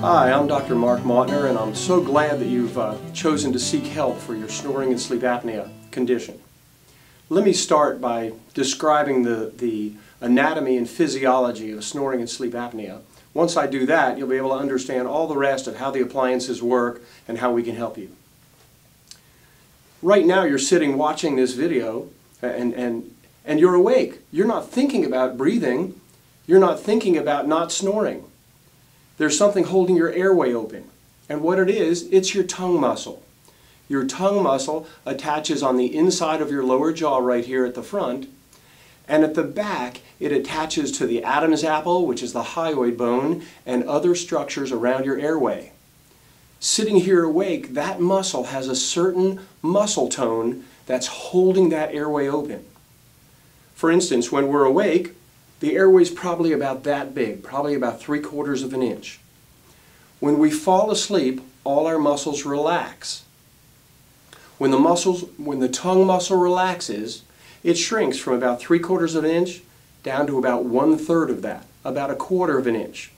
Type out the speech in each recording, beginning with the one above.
Hi, I'm Dr. Mark Mautner, and I'm so glad that you've chosen to seek help for your snoring and sleep apnea condition. Let me start by describing the anatomy and physiology of snoring and sleep apnea. Once I do that, you'll be able to understand all the rest of how the appliances work and how we can help you. Right now you're sitting watching this video and you're awake. You're not thinking about breathing. You're not thinking about not snoring. There's something holding your airway open. And what it is, it's your tongue muscle. Your tongue muscle attaches on the inside of your lower jaw right here at the front. And at the back, it attaches to the Adam's apple, which is the hyoid bone, and other structures around your airway. Sitting here awake, that muscle has a certain muscle tone that's holding that airway open. For instance, when we're awake, the airway is probably about that big, probably about 3/4 of an inch. When we fall asleep, all our muscles relax. When the tongue muscle relaxes, it shrinks from about 3/4 of an inch down to about 1/3 of that, about 1/4 of an inch.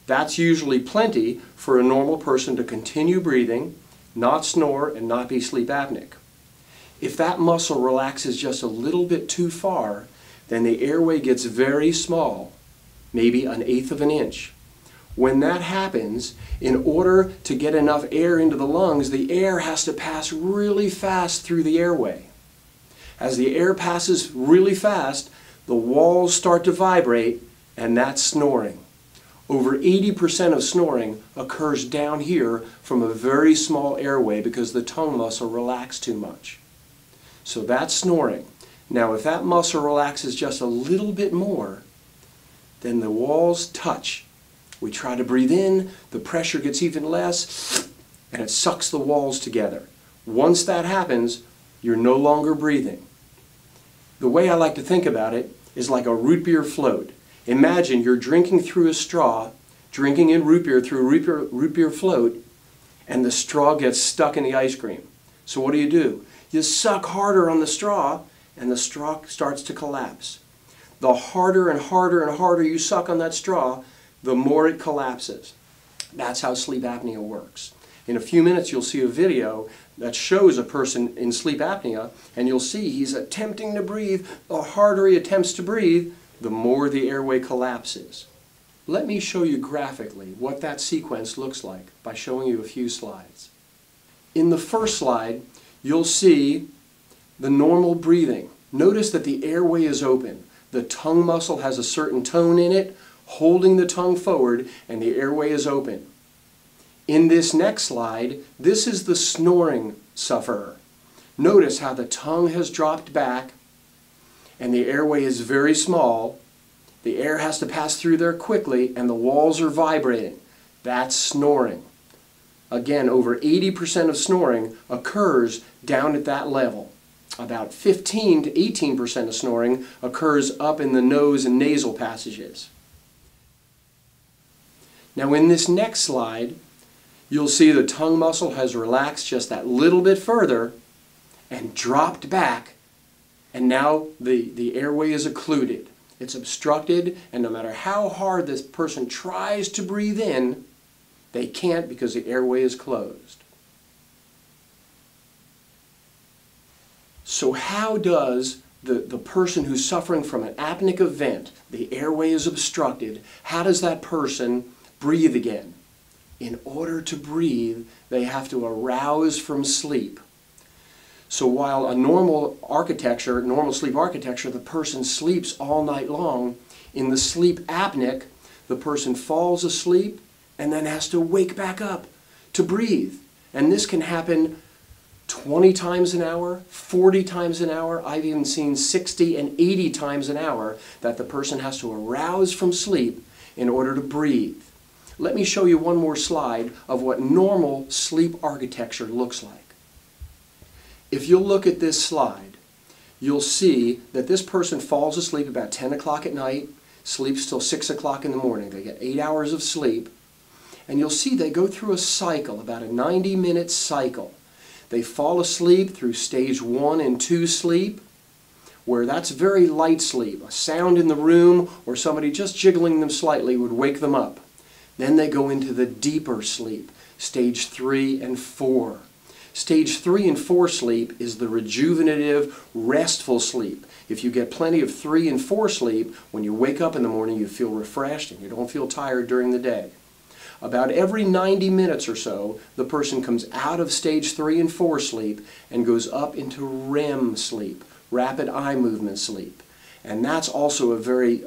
That's usually plenty for a normal person to continue breathing, not snore, and not be sleep apneic. If that muscle relaxes just a little bit too far, then the airway gets very small, maybe 1/8 of an inch. When that happens, in order to get enough air into the lungs, the air has to pass really fast through the airway. As the air passes really fast, the walls start to vibrate, and that's snoring. Over 80% of snoring occurs down here from a very small airway because the tongue muscle relaxed too much. So that's snoring. Now, if that muscle relaxes just a little bit more, then the walls touch. We try to breathe in, the pressure gets even less, and it sucks the walls together. Once that happens, you're no longer breathing. The way I like to think about it is like a root beer float. Imagine you're drinking through a straw, drinking in root beer through a root beer float, and the straw gets stuck in the ice cream. So what do? You suck harder on the straw, and the straw starts to collapse. The harder and harder and harder you suck on that straw, the more it collapses. That's how sleep apnea works. In a few minutes you'll see a video that shows a person in sleep apnea, and you'll see he's attempting to breathe. The harder he attempts to breathe, the more the airway collapses. Let me show you graphically what that sequence looks like by showing you a few slides. In the first slide, you'll see the normal breathing. Notice that the airway is open. The tongue muscle has a certain tone in it, holding the tongue forward, and the airway is open. In this next slide, this is the snoring sufferer. Notice how the tongue has dropped back, and the airway is very small. The air has to pass through there quickly, and the walls are vibrating. That's snoring. Again, over 80% of snoring occurs down at that level. About 15 to 18% of snoring occurs up in the nose and nasal passages. Now in this next slide, you'll see the tongue muscle has relaxed just that little bit further and dropped back, and now the airway is occluded. It's obstructed, and no matter how hard this person tries to breathe in, they can't because the airway is closed. So how does the person who's suffering from an apneic event, the airway is obstructed, how does that person breathe again? In order to breathe, they have to arouse from sleep. So while a normal sleep architecture, the person sleeps all night long, in the sleep apneic, the person falls asleep and then has to wake back up to breathe. And this can happen 20 times an hour, 40 times an hour. I've even seen 60 and 80 times an hour that the person has to arouse from sleep in order to breathe. Let me show you one more slide of what normal sleep architecture looks like. If you'll look at this slide, you'll see that this person falls asleep about 10 o'clock at night, sleeps till 6 o'clock in the morning. They get 8 hours of sleep. And you'll see they go through a cycle, about a 90-minute cycle. They fall asleep through stage 1 and 2 sleep, where that's very light sleep. A sound in the room or somebody just jiggling them slightly would wake them up. Then they go into the deeper sleep, stage 3 and 4. Stage 3 and 4 sleep is the rejuvenative, restful sleep. If you get plenty of 3 and 4 sleep, when you wake up in the morning you feel refreshed and you don't feel tired during the day. About every 90 minutes or so, the person comes out of stage 3 and 4 sleep and goes up into REM sleep, rapid eye movement sleep. And that's also a very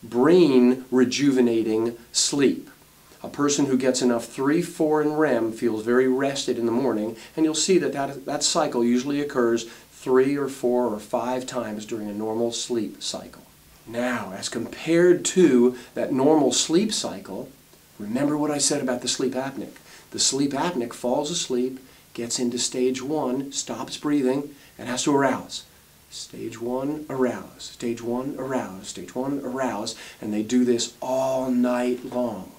brain rejuvenating sleep. A person who gets enough 3, 4 and REM feels very rested in the morning, and you'll see that cycle usually occurs 3 or 4 or 5 times during a normal sleep cycle. Now, as compared to that normal sleep cycle, remember what I said about the sleep apneic. The sleep apneic falls asleep, gets into stage 1, stops breathing, and has to arouse. Stage 1, arouse. Stage 1, arouse. Stage 1, arouse. And they do this all night long.